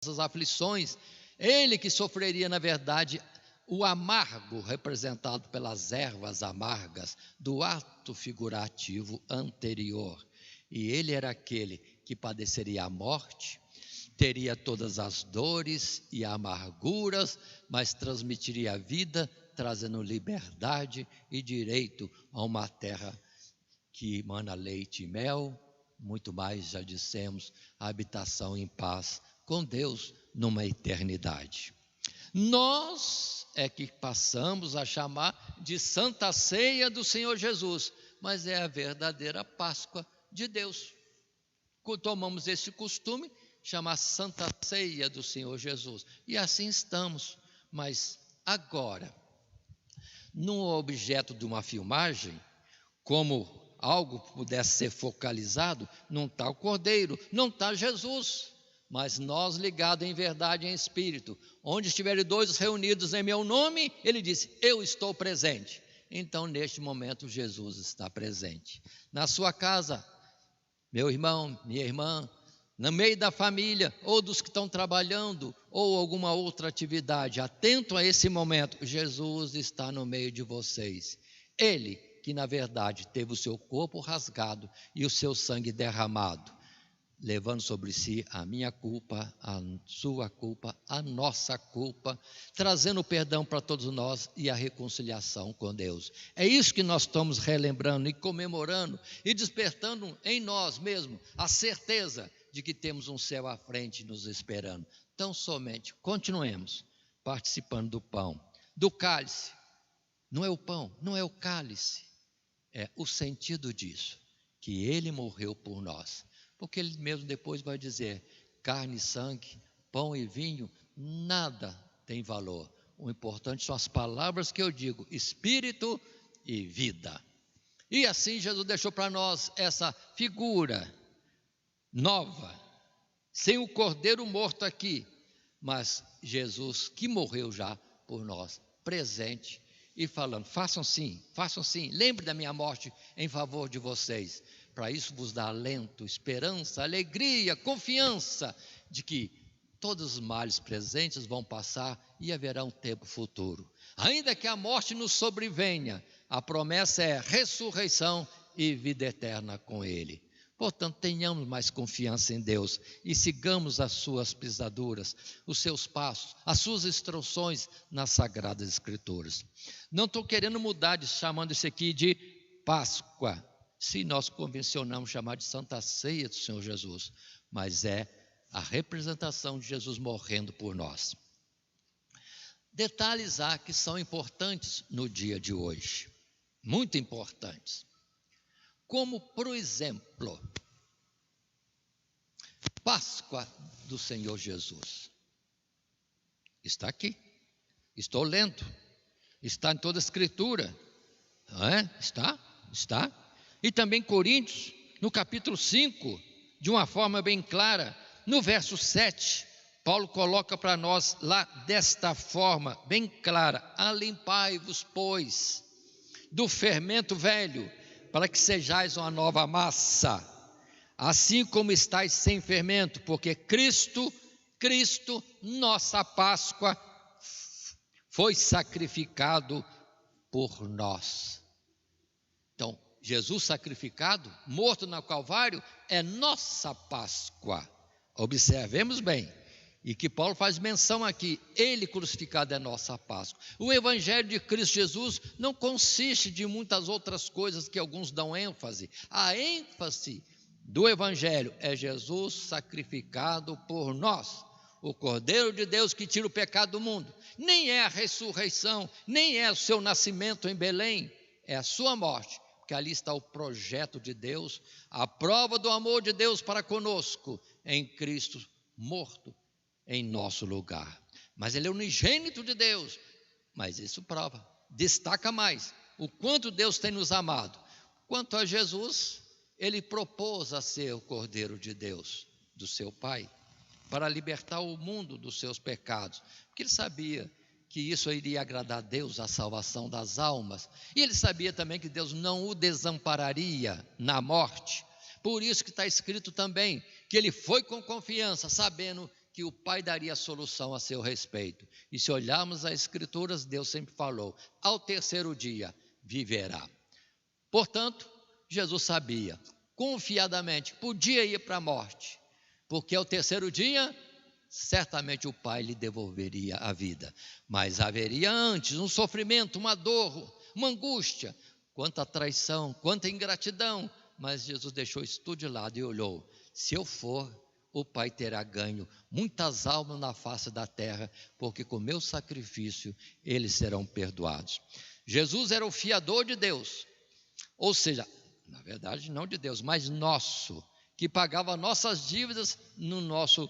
nossas aflições, ele que sofreria, na verdade, o amargo representado pelas ervas amargas do ato figurativo anterior. E ele era aquele que padeceria a morte, teria todas as dores e amarguras, mas transmitiria a vida, trazendo liberdade e direito a uma terra que emana leite e mel, muito mais, já dissemos, a habitação em paz com Deus numa eternidade. Nós é que passamos a chamar de Santa Ceia do Senhor Jesus, mas é a verdadeira Páscoa de Deus. Tomamos esse costume, chamar Santa Ceia do Senhor Jesus, e assim estamos. Mas agora, num objeto de uma filmagem, como algo pudesse ser focalizado, não está o Cordeiro, não está Jesus, mas nós ligados em verdade e em espírito, onde estiverem dois reunidos em meu nome, ele disse, eu estou presente. Então neste momento Jesus está presente, na sua casa, meu irmão, minha irmã, no meio da família, ou dos que estão trabalhando, ou alguma outra atividade, atento a esse momento, Jesus está no meio de vocês, ele que na verdade teve o seu corpo rasgado e o seu sangue derramado, levando sobre si a minha culpa, a sua culpa, a nossa culpa, trazendo perdão para todos nós e a reconciliação com Deus. É isso que nós estamos relembrando e comemorando e despertando em nós mesmos a certeza de que temos um céu à frente nos esperando. Então somente continuemos participando do pão, do cálice. Não é o pão, não é o cálice, é o sentido disso, que ele morreu por nós. Porque ele mesmo depois vai dizer, carne e sangue, pão e vinho, nada tem valor. O importante são as palavras que eu digo, espírito e vida. E assim Jesus deixou para nós essa figura nova, sem o cordeiro morto aqui, mas Jesus que morreu já por nós, presente e falando, façam sim, lembre da minha morte em favor de vocês. Para isso vos dá alento, esperança, alegria, confiança de que todos os males presentes vão passar e haverá um tempo futuro. Ainda que a morte nos sobrevenha, a promessa é ressurreição e vida eterna com Ele. Portanto, tenhamos mais confiança em Deus e sigamos as suas pisaduras, os seus passos, as suas instruções nas Sagradas Escrituras. Não estou querendo mudar, chamando isso aqui de Páscoa, se nós convencionamos chamar de Santa Ceia do Senhor Jesus, mas é a representação de Jesus morrendo por nós. Detalhes há que são importantes no dia de hoje, muito importantes, como por exemplo, Páscoa do Senhor Jesus, está aqui, estou lendo, está em toda a Escritura, não é? Está. E também Coríntios, no capítulo 5, de uma forma bem clara, no verso 7, Paulo coloca para nós lá desta forma, bem clara, alimpai-vos, pois, do fermento velho, para que sejais uma nova massa, assim como estáis sem fermento, porque Cristo, nossa Páscoa, foi sacrificado por nós. Então, Jesus sacrificado, morto no Calvário, é nossa Páscoa. Observemos bem, e que Paulo faz menção aqui, ele crucificado é nossa Páscoa. O Evangelho de Cristo Jesus não consiste de muitas outras coisas que alguns dão ênfase. A ênfase do Evangelho é Jesus sacrificado por nós, o Cordeiro de Deus que tira o pecado do mundo. Nem é a ressurreição, nem é o seu nascimento em Belém, é a sua morte. Porque ali está o projeto de Deus, a prova do amor de Deus para conosco, em Cristo morto em nosso lugar. Mas Ele é unigênito de Deus, mas isso prova, destaca mais, o quanto Deus tem nos amado. Quanto a Jesus, Ele propôs a ser o Cordeiro de Deus, do seu Pai, para libertar o mundo dos seus pecados, porque Ele sabia que isso iria agradar a Deus, a salvação das almas, e ele sabia também que Deus não o desampararia na morte. Por isso que está escrito também, que ele foi com confiança, sabendo que o Pai daria a solução a seu respeito. E se olharmos as Escrituras, Deus sempre falou: ao terceiro dia viverá. Portanto, Jesus sabia, confiadamente, podia ir para a morte, porque ao terceiro dia, certamente o Pai lhe devolveria a vida. Mas haveria antes um sofrimento, uma dor, uma angústia, quanta traição, quanta ingratidão. Mas Jesus deixou isso tudo de lado e olhou: se eu for, o Pai terá ganho muitas almas na face da terra, porque com meu sacrifício eles serão perdoados. Jesus era o fiador de Deus, ou seja, na verdade não de Deus, mas nosso, que pagava nossas dívidas no nosso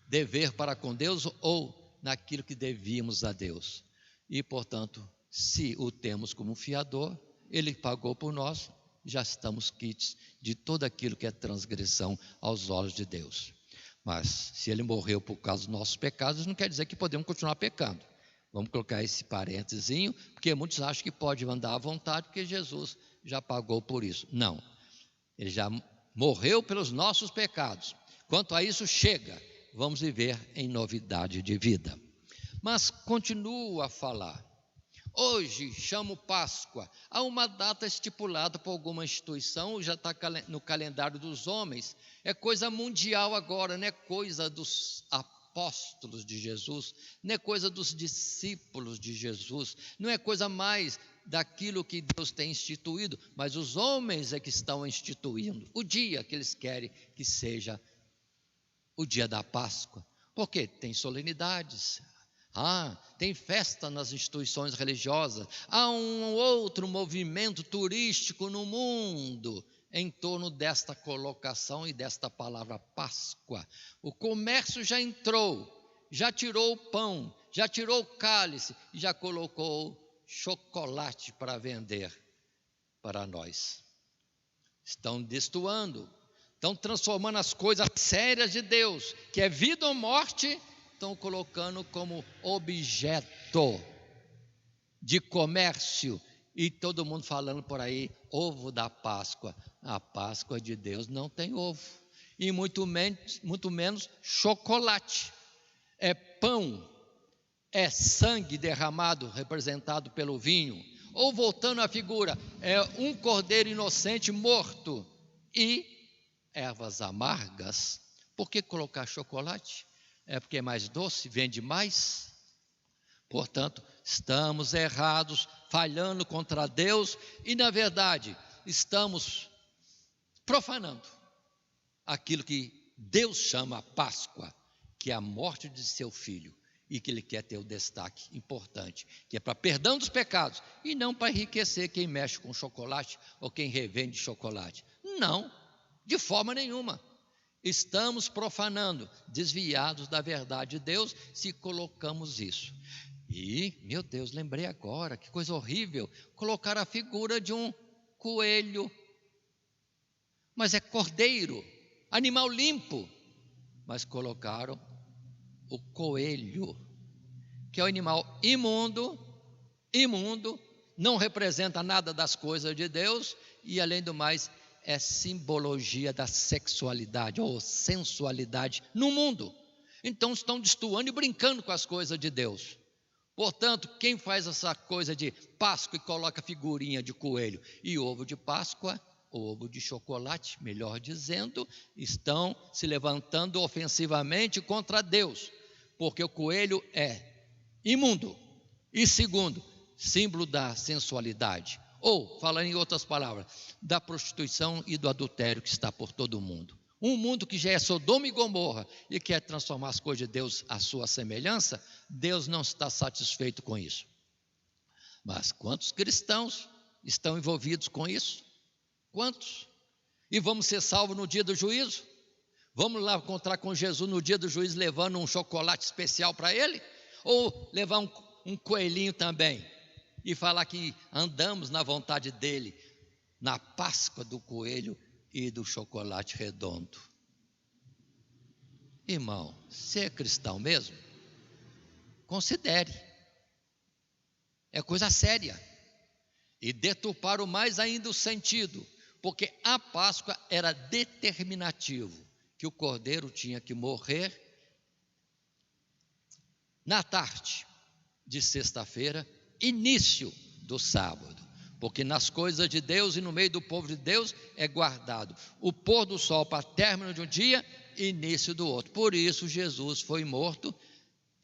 dever para com Deus ou naquilo que devíamos a Deus. E portanto, se o temos como fiador, ele pagou por nós, já estamos quites de tudo aquilo que é transgressão aos olhos de Deus. Mas se ele morreu por causa dos nossos pecados, não quer dizer que podemos continuar pecando. Vamos colocar esse parênteses, porque muitos acham que pode andar à vontade, porque Jesus já pagou por isso. Não, ele já morreu pelos nossos pecados. Quanto a isso, chega, vamos viver em novidade de vida. Mas continuo a falar. Hoje chamo Páscoa a uma data estipulada por alguma instituição, já está no calendário dos homens, é coisa mundial agora, não é coisa dos apóstolos de Jesus, não é coisa dos discípulos de Jesus, não é coisa mais daquilo que Deus tem instituído, mas os homens é que estão instituindo o dia que eles querem que seja o dia da Páscoa, porque tem solenidades, tem festa nas instituições religiosas, há um outro movimento turístico no mundo em torno desta colocação e desta palavra Páscoa. O comércio já entrou, já tirou o pão, já tirou o cálice e já colocou chocolate para vender para nós. Estão destoando, estão transformando as coisas sérias de Deus, que é vida ou morte, estão colocando como objeto de comércio, e todo mundo falando por aí, ovo da Páscoa. A Páscoa de Deus não tem ovo, e muito menos chocolate. É pão, é sangue derramado, representado pelo vinho, ou voltando à figura, é um cordeiro inocente morto, e ervas amargas. Por que colocar chocolate? É porque é mais doce, vende mais. Portanto, estamos errados, falhando contra Deus e, na verdade, estamos profanando aquilo que Deus chama Páscoa, que é a morte de seu filho, e que ele quer ter o destaque importante, que é para perdão dos pecados, e não para enriquecer quem mexe com chocolate ou quem revende chocolate. Não, de forma nenhuma. Estamos profanando, desviados da verdade de Deus, se colocamos isso. E, meu Deus, lembrei agora, que coisa horrível, colocar a figura de um coelho, mas é cordeiro, animal limpo, mas colocaram o coelho, que é um animal imundo, não representa nada das coisas de Deus, e além do mais, é simbologia da sexualidade ou sensualidade no mundo. Então estão destoando e brincando com as coisas de Deus. Portanto, quem faz essa coisa de Páscoa e coloca figurinha de coelho e ovo de Páscoa, ovo de chocolate, melhor dizendo, estão se levantando ofensivamente contra Deus, porque o coelho é imundo e, segundo, símbolo da sensualidade. Ou, falando em outras palavras, da prostituição e do adultério que está por todo o mundo. Um mundo que já é Sodoma e Gomorra e quer transformar as coisas de Deus à sua semelhança, Deus não está satisfeito com isso. Mas quantos cristãos estão envolvidos com isso? Quantos? E vamos ser salvos no dia do juízo? Vamos lá encontrar com Jesus no dia do juízo levando um chocolate especial para ele? Ou levar um coelhinho também? E falar que andamos na vontade dele, na Páscoa do coelho e do chocolate redondo. Irmão, você é cristão mesmo? Considere. É coisa séria. E deturparam mais ainda o sentido, porque a Páscoa era determinativo, que o cordeiro tinha que morrer na tarde de sexta-feira, início do sábado, porque nas coisas de Deus e no meio do povo de Deus é guardado o pôr do sol para término de um dia e início do outro. Por isso Jesus foi morto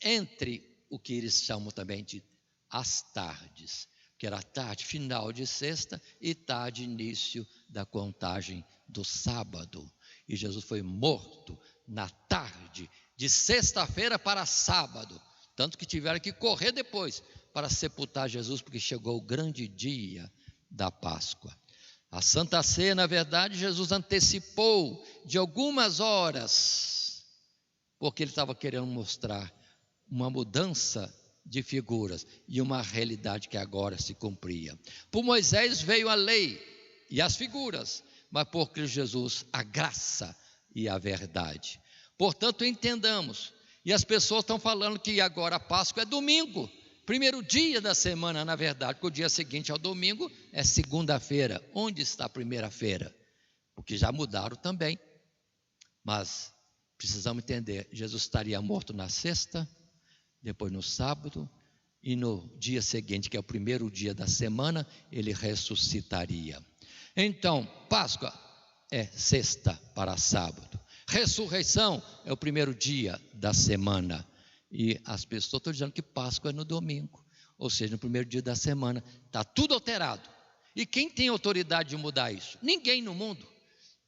entre o que eles chamam também de as tardes, que era tarde final de sexta e tarde início da contagem do sábado. E Jesus foi morto na tarde de sexta-feira para sábado, tanto que tiveram que correr depois para sepultar Jesus, porque chegou o grande dia da Páscoa. A Santa Ceia, na verdade, Jesus antecipou de algumas horas, porque ele estava querendo mostrar uma mudança de figuras e uma realidade que agora se cumpria. Por Moisés veio a lei e as figuras, mas por Cristo Jesus a graça e a verdade. Portanto, entendamos, e as pessoas estão falando que agora a Páscoa é domingo, primeiro dia da semana, na verdade, porque o dia seguinte ao domingo é segunda-feira. Onde está a primeira-feira? Porque já mudaram também, mas precisamos entender, Jesus estaria morto na sexta, depois no sábado, e no dia seguinte, que é o primeiro dia da semana, ele ressuscitaria. Então, Páscoa é sexta para sábado, ressurreição é o primeiro dia da semana, e as pessoas estão dizendo que Páscoa é no domingo, ou seja, no primeiro dia da semana. Está tudo alterado, e quem tem autoridade de mudar isso? Ninguém no mundo.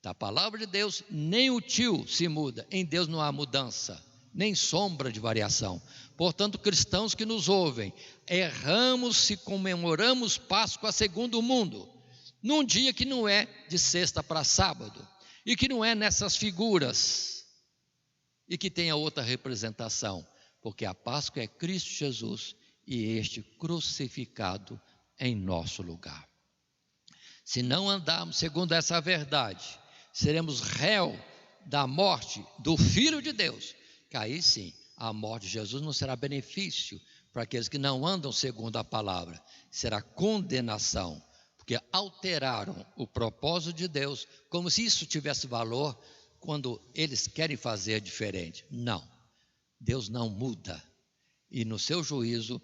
Da palavra de Deus, nem o tio se muda, em Deus não há mudança, nem sombra de variação. Portanto, cristãos que nos ouvem, erramos se comemoramos Páscoa segundo o mundo, num dia que não é de sexta para sábado, e que não é nessas figuras, e que tenha outra representação, porque a Páscoa é Cristo Jesus, e este crucificado em nosso lugar. Se não andarmos segundo essa verdade, seremos réu da morte do Filho de Deus, que aí sim, a morte de Jesus não será benefício para aqueles que não andam segundo a palavra, será condenação, porque alteraram o propósito de Deus, como se isso tivesse valor, quando eles querem fazer diferente. Não, Deus não muda, e no seu juízo,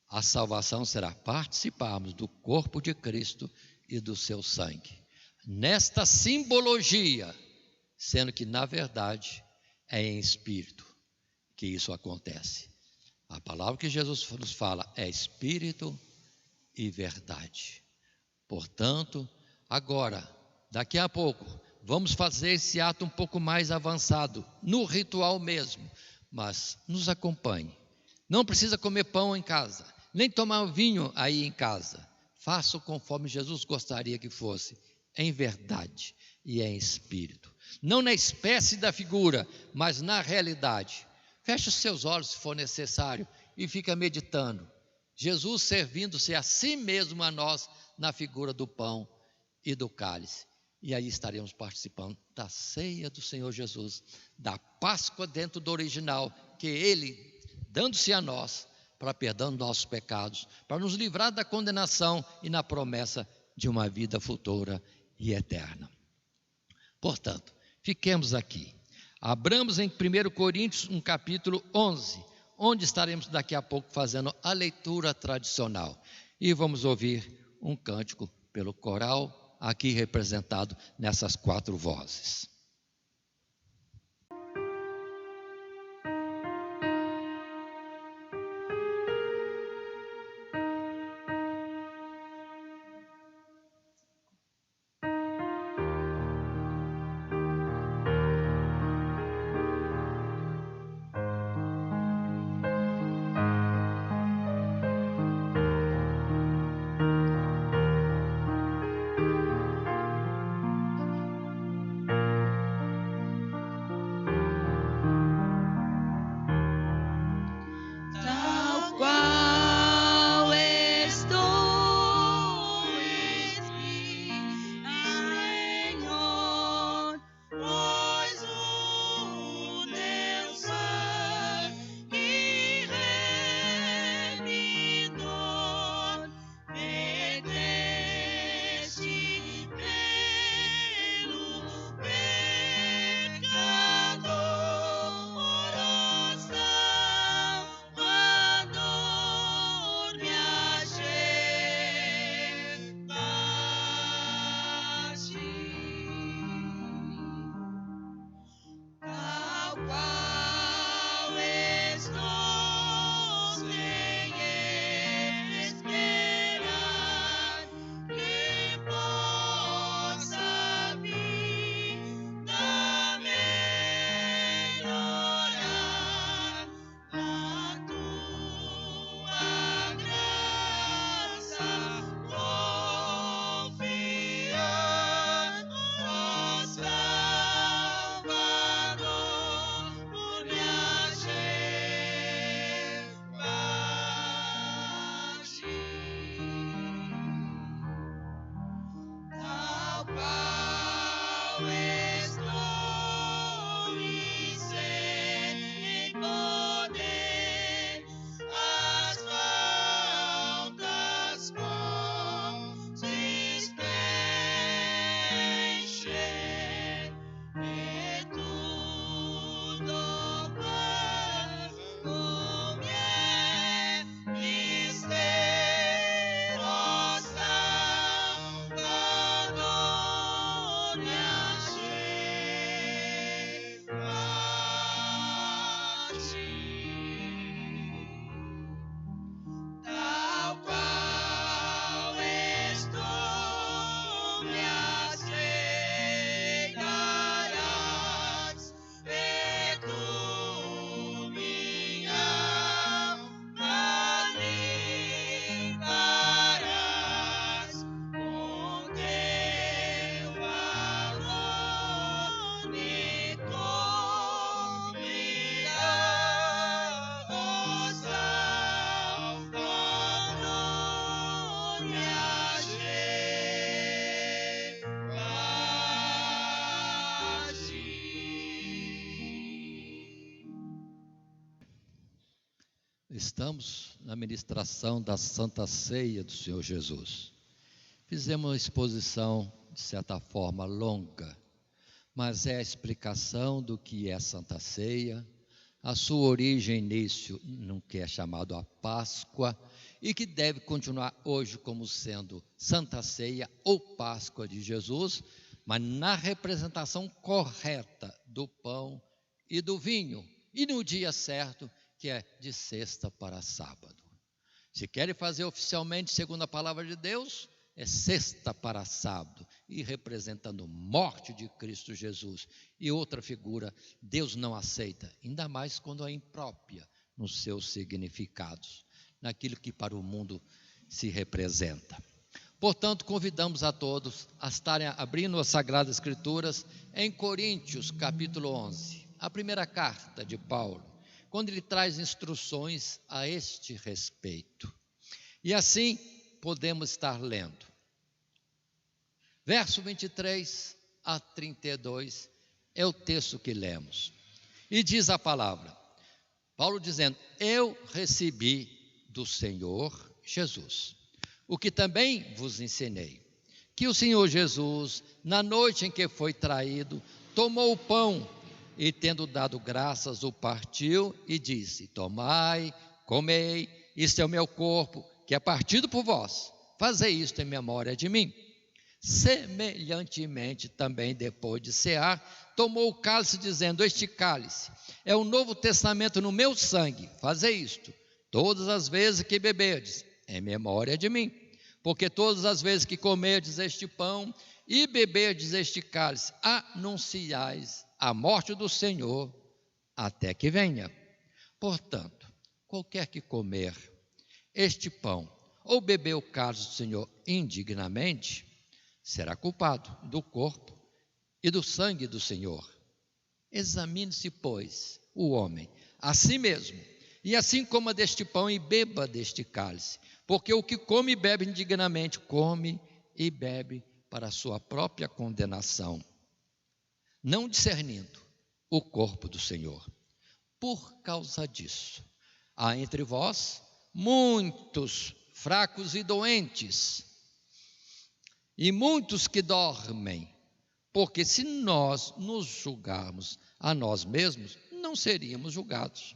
a salvação será participarmos do corpo de Cristo e do seu sangue, nesta simbologia, sendo que na verdade é em espírito que isso acontece. A palavra que Jesus nos fala é espírito e verdade. Portanto, agora, daqui a pouco, vamos fazer esse ato um pouco mais avançado, no ritual mesmo, mas nos acompanhe. Não precisa comer pão em casa, nem tomar vinho aí em casa. Faça conforme Jesus gostaria que fosse, em verdade e em espírito. Não na espécie da figura, mas na realidade. Feche os seus olhos se for necessário e fica meditando. Jesus servindo-se a si mesmo a nós na figura do pão e do cálice. E aí estaremos participando da ceia do Senhor Jesus, da Páscoa dentro do original, que Ele, dando-se a nós, para perdão dos nossos pecados, para nos livrar da condenação e na promessa de uma vida futura e eterna. Portanto, fiquemos aqui. Abramos em 1 Coríntios, no capítulo 11, onde estaremos daqui a pouco fazendo a leitura tradicional. E vamos ouvir um cântico pelo coral, aqui representado nessas 4 vozes. tal qual estou, me aceitarás, e tu minha alma limparás com teu amor, me cobrirás, ó Salvador, me achei a ti. Estamos na ministração da Santa Ceia do Senhor Jesus. Fizemos uma exposição, de certa forma, longa, mas é a explicação do que é a Santa Ceia, a sua origem, início, no que é chamado a Páscoa, e que deve continuar hoje como sendo Santa Ceia ou Páscoa de Jesus, mas na representação correta do pão e do vinho, e no dia certo, que é de sexta para sábado. Se querem fazer oficialmente, segundo a palavra de Deus, é sexta para sábado, e representando morte de Cristo Jesus. E outra figura, Deus não aceita, ainda mais quando é imprópria nos seus significados, naquilo que para o mundo se representa. Portanto, convidamos a todos a estarem abrindo as Sagradas Escrituras em Coríntios, capítulo 11, a primeira carta de Paulo, quando ele traz instruções a este respeito. E assim podemos estar lendo. Verso 23 a 32 é o texto que lemos. E diz a palavra, Paulo dizendo: eu recebi do Senhor Jesus, o que também vos ensinei, que o Senhor Jesus, na noite em que foi traído, tomou o pão e, tendo dado graças, o partiu e disse: tomai, comei, isto é o meu corpo, que é partido por vós, fazei isto em memória de mim. Semelhantemente também, depois de cear, tomou o cálice, dizendo: este cálice é o novo testamento no meu sangue, fazei isto todas as vezes que beberdes, em memória de mim. Porque todas as vezes que comerdes este pão e beberdes este cálice, anunciais a morte do Senhor até que venha. Portanto, qualquer que comer este pão ou beber o cálice do Senhor indignamente, será culpado do corpo e do sangue do Senhor. Examine-se, pois, o homem a si mesmo, e assim coma deste pão e beba deste cálice, porque o que come e bebe indignamente, come e bebe para a sua própria condenação, não discernindo o corpo do Senhor. Por causa disso, há entre vós muitos fracos e doentes, e muitos que dormem, porque se nós nos julgarmos a nós mesmos, não seríamos julgados.